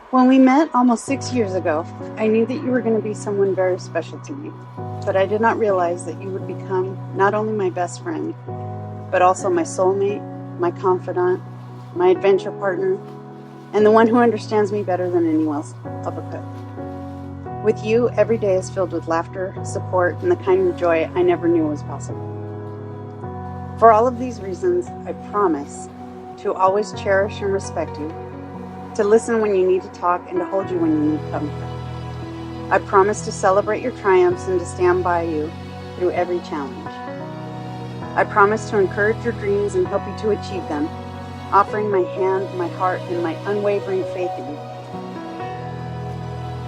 When we met almost 6 years ago, I knew that you were going to be someone very special to me, but I did not realize that you would become not only my best friend, but also my soulmate, my confidant, my adventure partner, and the one who understands me better than anyone else ever could. With you, every day is filled with laughter, support, and the kind of joy I never knew was possible. For all of these reasons, I promise to always cherish and respect you, to listen when you need to talk, and to hold you when you need comfort. I promise to celebrate your triumphs and to stand by you through every challenge. I promise to encourage your dreams and help you to achieve them, offering my hand, my heart, and my unwavering faith in you.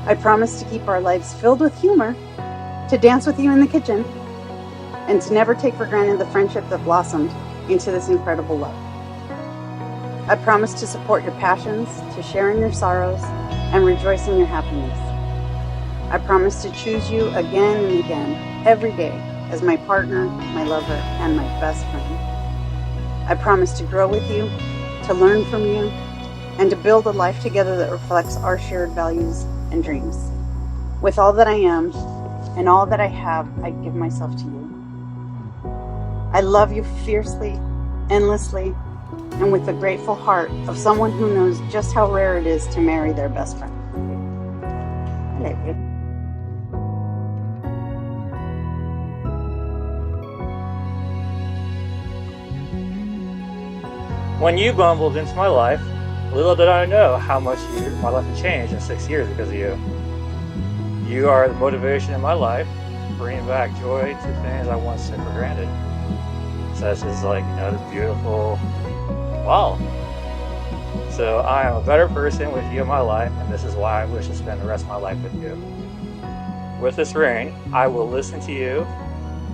I promise to keep our lives filled with humor, to dance with you in the kitchen, and to never take for granted the friendship that blossomed into this incredible love. I promise to support your passions, to share in your sorrows, and rejoice in your happiness. I promise to choose you again and again, every day, as my partner, my lover, and my best friend. I promise to grow with you, to learn from you, and to build a life together that reflects our shared values and dreams. With all that I am and all that I have, I give myself to you. I love you fiercely, endlessly, and with the grateful heart of someone who knows just how rare it is to marry their best friend. I love you. When you bumbled into my life, little did I know how much my life had changed in 6 years because of you. You are the motivation in my life, bringing back joy to things I once took for granted. Such as this beautiful wow. So I am a better person with you in my life, and this is why I wish to spend the rest of my life with you. With this ring, I will listen to you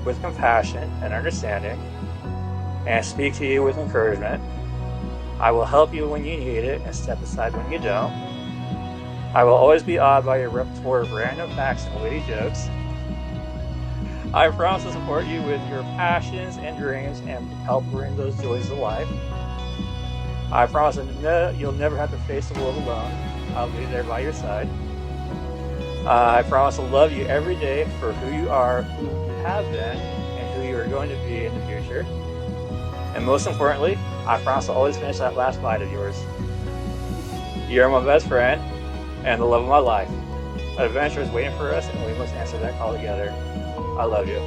with compassion and understanding, and speak to you with encouragement. I will help you when you need it and step aside when you don't. I will always be awed by your repertoire of random facts and witty jokes. I promise to support you with your passions and dreams and help bring those joys to life. I promise that you'll never have to face the world alone. I'll be there by your side. I promise to love you every day for who you are, who you have been, and who you are going to be in the future. And most importantly, I promise to always finish that last bite of yours. You're my best friend and the love of my life. An adventure is waiting for us, and we must answer that call together. I love you.